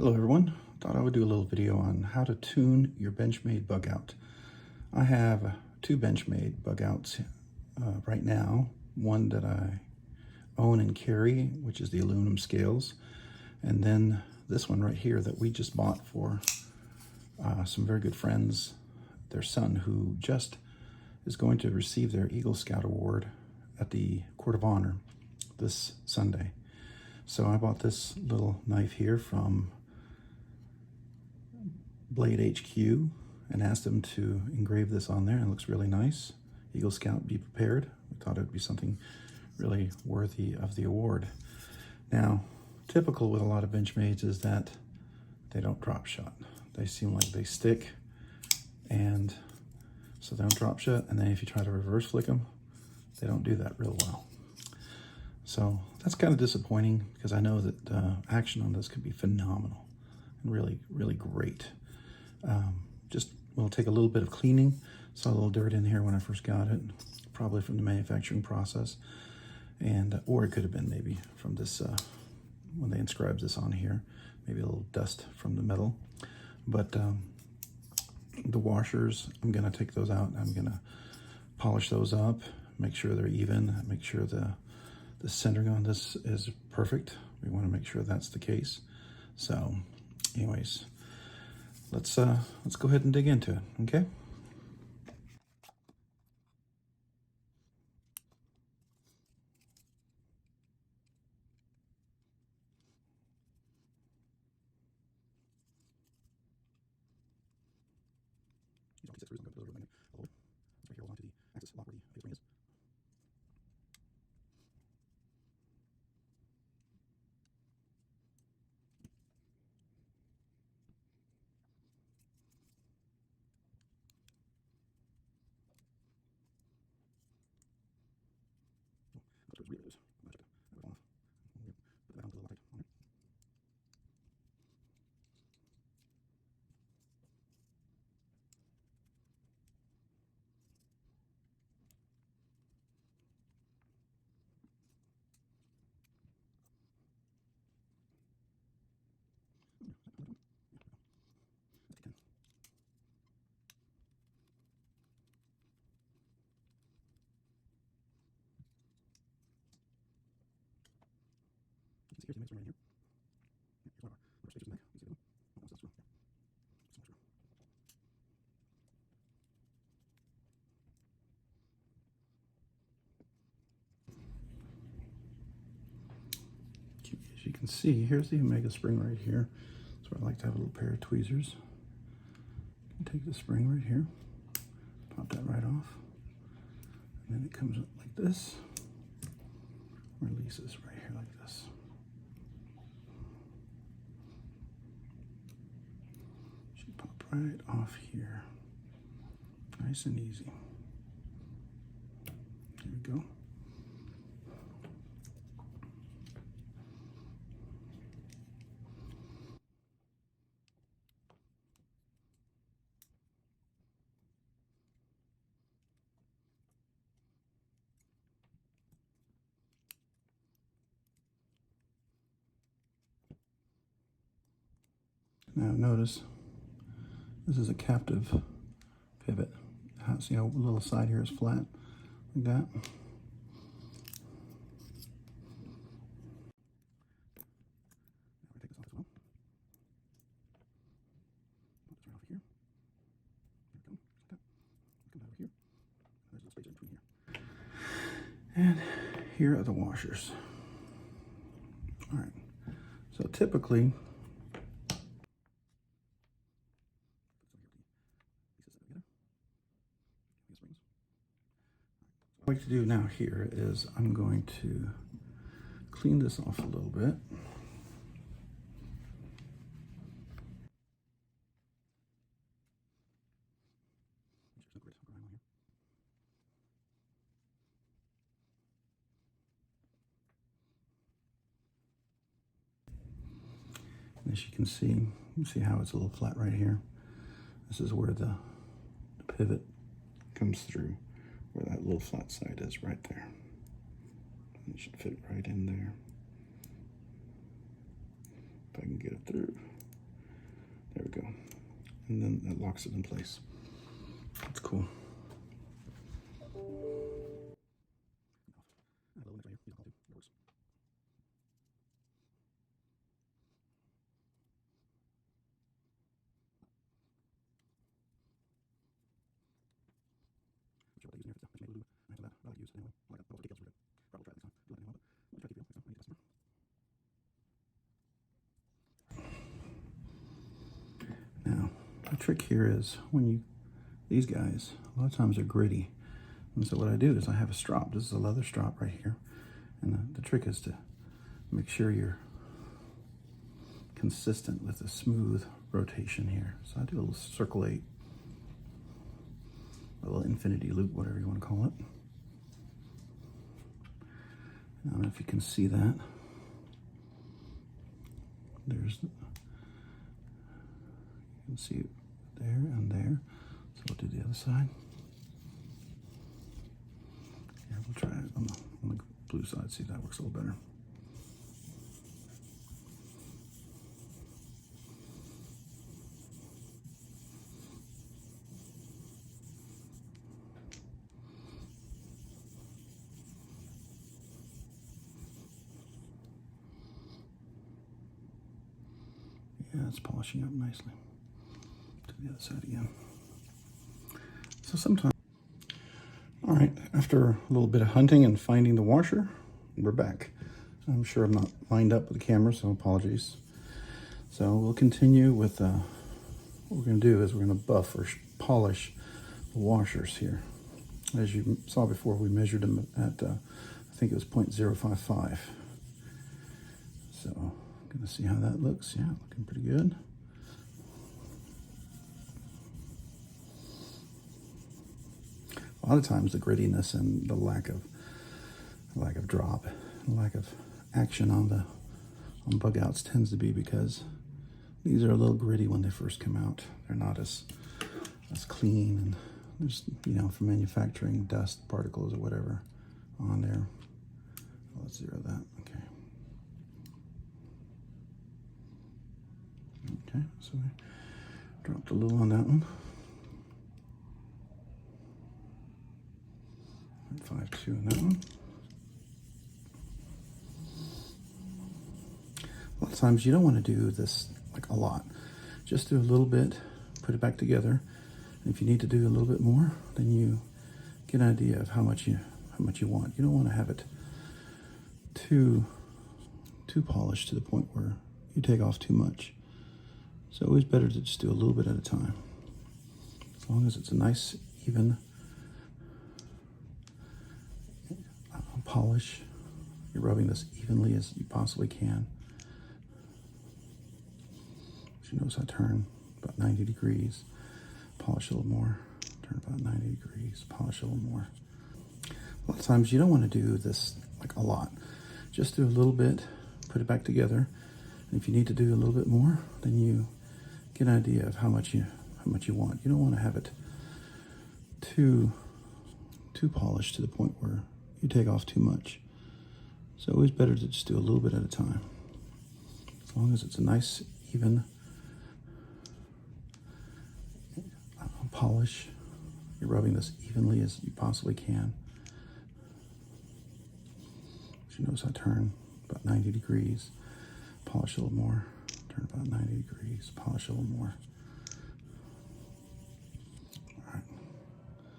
Hello everyone, thought I would do a little video on how to tune your Benchmade Bugout. I have two Benchmade Bugouts right now, one that I own and carry, which is the aluminum scales, and then this one right here that we just bought for some very good friends, their son, who just is going to receive their Eagle Scout Award at the Court of Honor this Sunday. So I bought this little knife here from Blade HQ and asked them to engrave this on there, and it looks really nice. Eagle Scout, be prepared. We thought it would be something really worthy of the award. Now, typical with a lot of Benchmades is that they don't drop shot. They seem like they stick, and so they don't drop shot, and then if you try to reverse flick them, they don't do that real well. So that's kind of disappointing, because I know that action on this could be phenomenal and really, really great. Just will take a little bit of cleaning. Saw a little dirt in here when I first got it, probably from the manufacturing process, and or it could have been maybe from this when they inscribed this on here, maybe a little dust from the metal. But the washers, I'm gonna take those out. I'm gonna polish those up, make sure they're even, make sure the centering on this is perfect. We want to make sure that's the case. So anyways, let's go ahead and dig into it, okay? Here's the mixer right here. Here's one of our stages back. You see them? Oh, that's through. So through. As you can see, here's the Omega spring right here. So I like to have a little pair of tweezers. You can take the spring right here, pop that right off, and then it comes up like this, releases right here like this. Should pop right off here. Nice and easy. There we go. Now notice, this is a captive pivot. See how the little side here is flat, like that? And here are the washers. All right, so typically, what I like to do now here is I'm going to clean this off a little bit. As you can see how it's a little flat right here. This is where the pivot comes through, where that little flat side is right there. And it should fit right in there. If I can get it through. There we go. And then that locks it in place. That's cool. Now, the trick here is these guys, a lot of times are gritty. And so what I do is I have a strop. This is a leather strop right here. And the trick is to make sure you're consistent with a smooth rotation here. So I do a little circle 8, a little infinity loop, whatever you want to call it. I don't know if you can see that. You can see it there and there. So we'll do the other side. Here, we'll try it on the blue side, see if that works a little better. Yeah, it's polishing up nicely. To the other side again. So sometimes, all right, after a little bit of hunting and finding the washer, we're back. I'm sure I'm not lined up with the camera, so apologies. So we'll continue with, what we're gonna do is we're gonna buff or polish the washers here. As you saw before, we measured them at, I think it was 0.055. So, gonna see how that looks. Yeah, looking pretty good. A lot of times the grittiness and the lack of drop, lack of action on bugouts tends to be because these are a little gritty when they first come out. They're not as clean, and there's, you know, from manufacturing, dust particles or whatever on there. Let's zero that. Okay, so we dropped a little on that one. 0.52 on that one. A lot of times you don't want to do this like a lot. Just do a little bit, put it back together. And if you need to do a little bit more, then you get an idea of how much you want. You don't want to have it too polished to the point where you take off too much. So always better to just do a little bit at a time. As long as it's a nice, even polish. You're rubbing this evenly as you possibly can. As you notice, I turn about 90 degrees, polish a little more, turn about 90 degrees, polish a little more. A lot of times you don't want to do this like a lot. Just do a little bit, put it back together. And if you need to do a little bit more, then you get an idea of how much you want. You don't want to have it too polished to the point where you take off too much. So always better to just do a little bit at a time. As long as it's a nice, even polish. You're rubbing this evenly as you possibly can. As you notice, I turn about 90 degrees, polish a little more, turn about 90 degrees, polish a little more. All right. You want to do this a lot.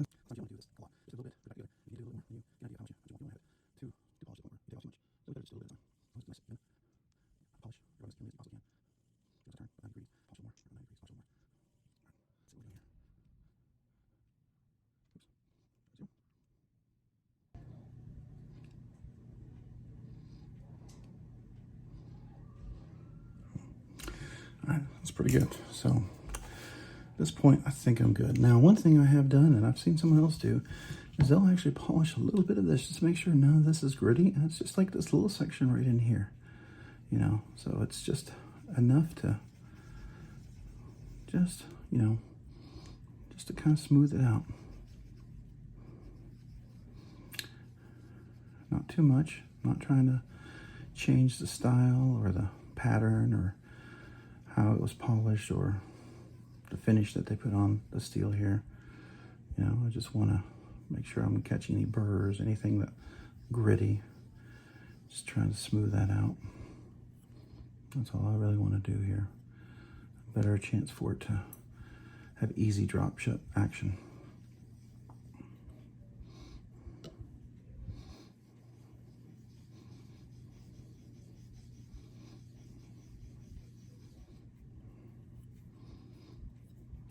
Just a little bit, put it back together. If you do a little more, you get an idea of how much you want. You don't want to have it too polished a little more. You take off too much. So better just do a little bit at a time. As long as it's nice, even polish, rub as evenly as you possibly can. Just turn about 90 degrees, polish a little more, 90 degrees, polish a little more. All right. Let's see what we're doing here. All right, that's pretty good. So at this point, I think I'm good. Now, one thing I have done, and I've seen someone else do, is they'll actually polish a little bit of this just to make sure none of this is gritty. And it's just like this little section right in here, you know. So it's just enough to just to kind of smooth it out. Not too much. I'm not trying to change the style or the pattern or how it was polished or the finish that they put on the steel here. You know, I just want to make sure I'm catching any burrs, anything that gritty. Just trying to smooth that out. That's all I really want to do here. Better chance for it to have easy drop shut action.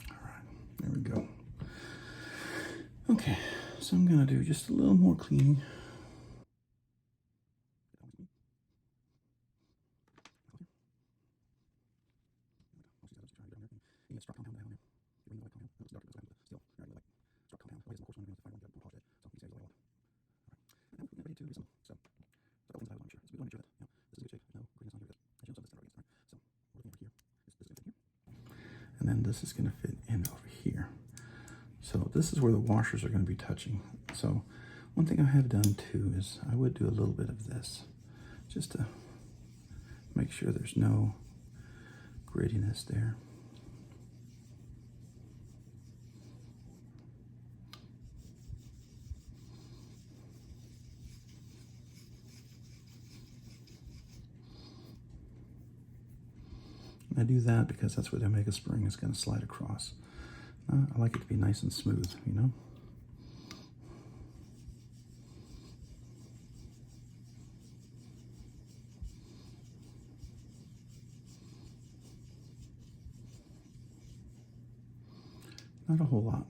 All right, there we go. Okay, so I'm gonna do just a little more cleaning. And then this is going to fit in over here. So this is where the washers are going to be touching. So one thing I have done too is I would do a little bit of this just to make sure there's no grittiness there. I do that because that's where the Omega spring is going to slide across. I like it to be nice and smooth, you know? Not a whole lot.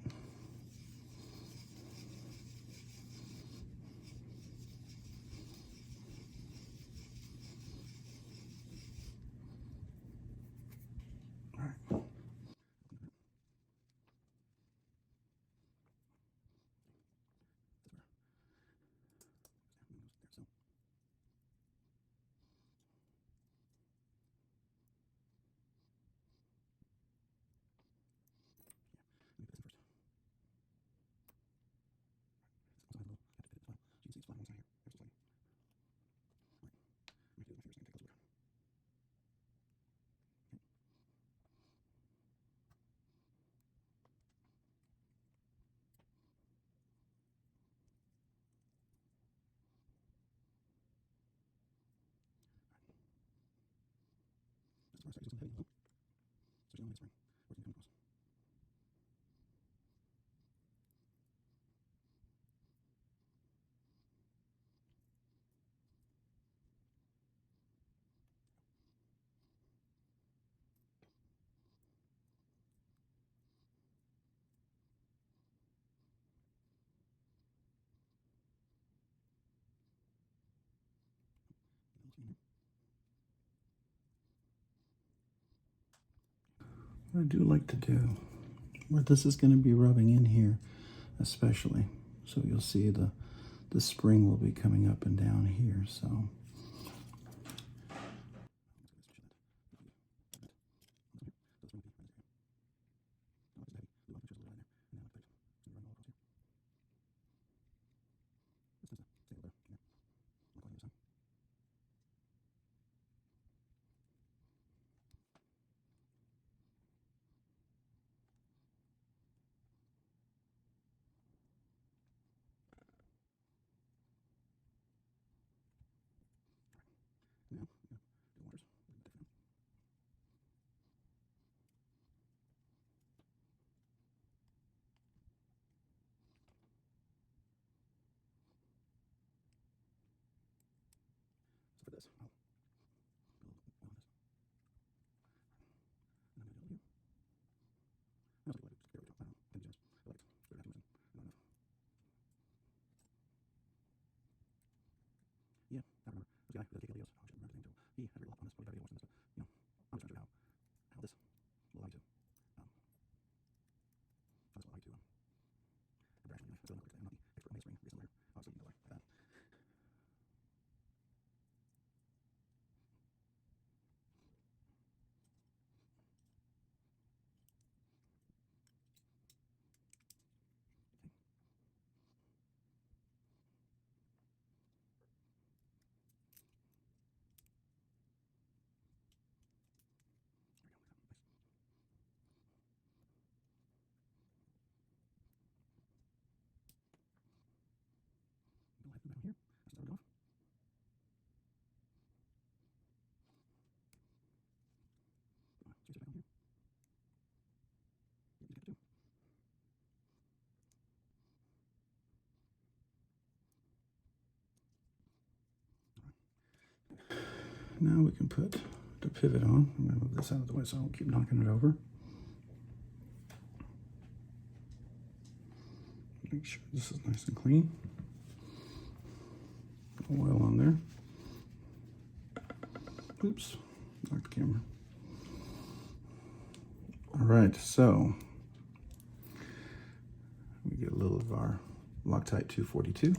What I do like to do, where this is going to be rubbing in here especially, so you'll see the spring will be coming up and down here, so. For this, yeah, I remember. This guy really take videos. Oh, I should remember everything until he had a lot on this. Probably better watching this. But, you know, I'm just trying to figure out how this will allow you to. How this will allow you to. Branch my knife. So I'm not the expert on mainspring reassembler. Obviously, you know why that. Now we can put the pivot on. I'm going to move this out of the way so I don't keep knocking it over. Make sure this is nice and clean. Oil on there. Oops, knocked the camera. All right, so we get a little of our Loctite 242.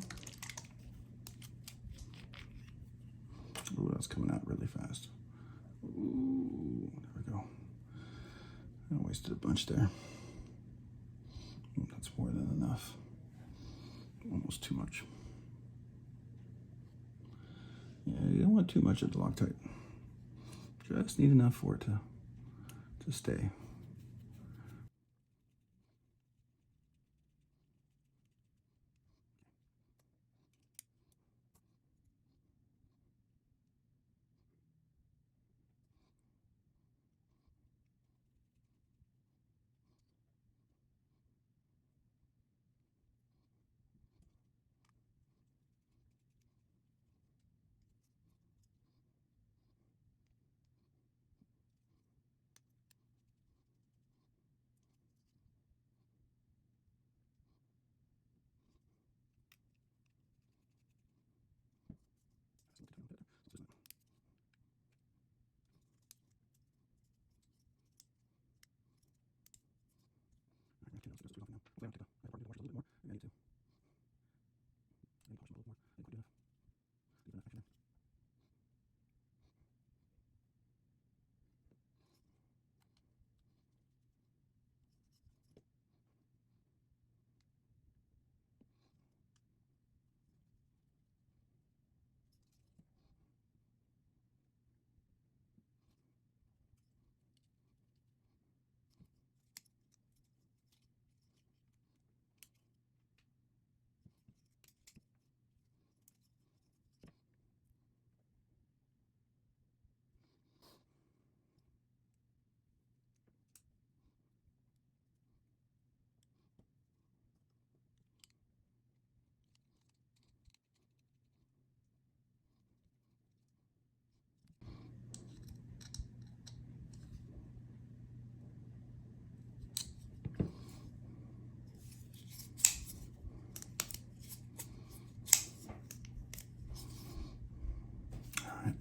Ooh, that's coming out really fast. Ooh, there we go. I wasted a bunch there. Ooh, that's more than enough. Almost too much. Yeah, you don't want too much of the Loctite. Just need enough for it to stay.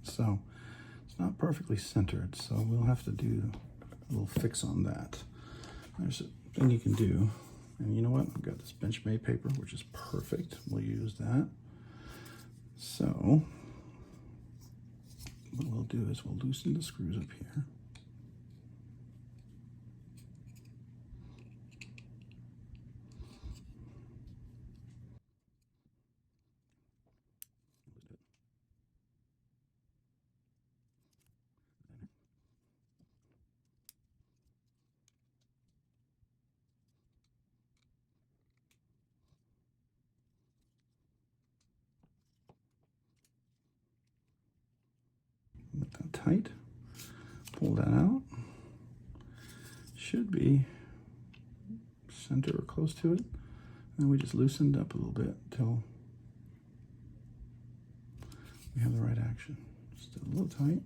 So it's not perfectly centered, so we'll have to do a little fix on that. There's a thing you can do, and you know what? I've got this Benchmade paper, which is perfect. We'll use that. So what we'll do is we'll loosen the screws up here. Make that tight. Pull that out. Should be center or close to it. And we just loosened up a little bit until we have the right action. Still a little tight.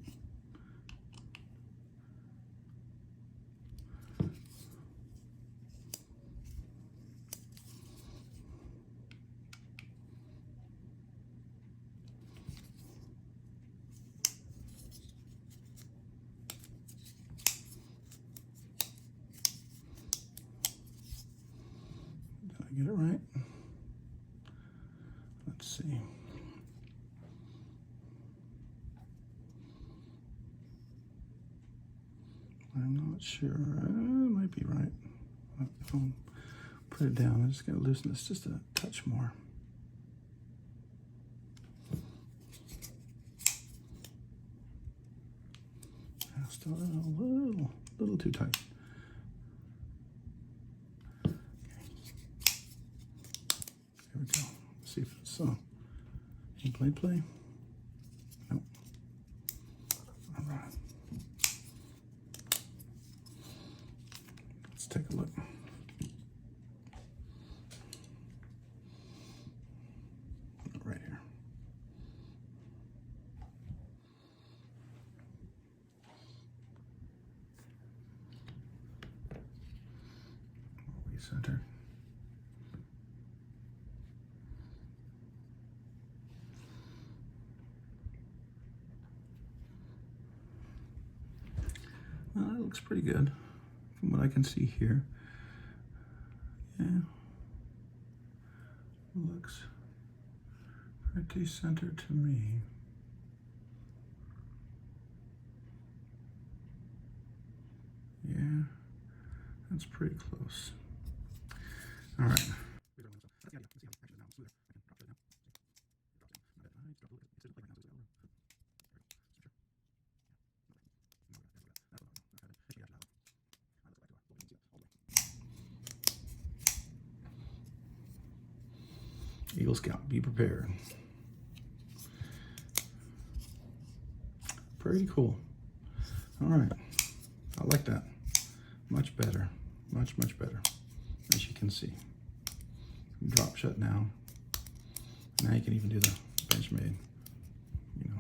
Get it right. Let's see. I'm not sure. It might be right. If I put it down, I just gotta loosen this just a touch more. Still a little too tight. There we go. Let's see if it's any play. Nope. All right. Let's take a look. Right here. Center. Well, that looks pretty good from what I can see here. Yeah, looks pretty centered to me. Yeah, that's pretty close. All right. Eagle Scout, be prepared. Pretty cool. All right, I like that. Much better, much better, as you can see. Drop shut now. Now you can even do the Benchmade, you know.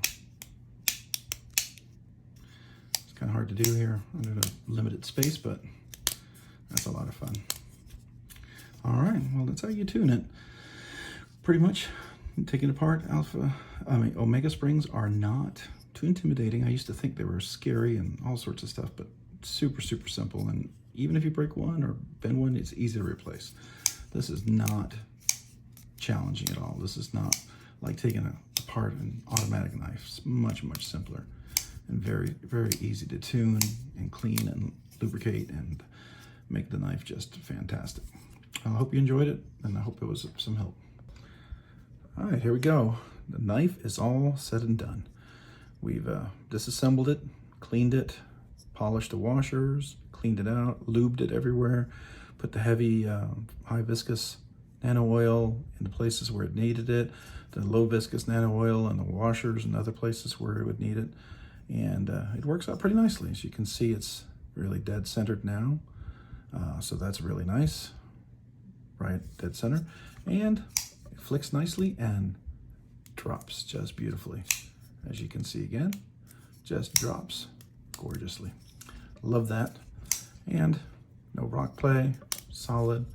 It's kind of hard to do here under the limited space, but that's a lot of fun. All right, well, that's how you tune it. Pretty much taking apart Omega springs are not too intimidating. I used to think they were scary and all sorts of stuff, but super simple. And even if you break one or bend one, it's easy to replace. This is not challenging at all. This is not like taking apart an automatic knife. It's much simpler and very easy to tune and clean and lubricate and make the knife just fantastic. I hope you enjoyed it, and I hope it was some help. All right, here we go. The knife is all said and done. We've disassembled it, cleaned it, polished the washers, cleaned it out, lubed it everywhere, put the heavy high viscous nano oil in the places where it needed it, the low viscous nano oil in the washers and other places where it would need it. And it works out pretty nicely. As you can see, it's really dead centered now. So that's really nice, right, dead center. And it flicks nicely and drops just beautifully. As you can see again, just drops gorgeously. Love that. And no rock play, solid,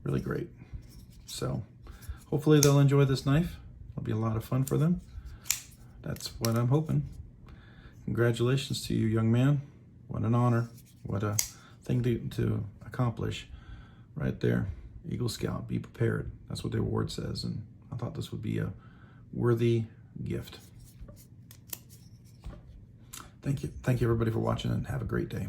really great. So hopefully they'll enjoy this knife. It'll be a lot of fun for them. That's what I'm hoping. Congratulations to you, young man. What an honor. What a thing to accomplish right there. Eagle Scout, be prepared. That's what the award says. And I thought this would be a worthy gift. Thank you everybody for watching, and have a great day.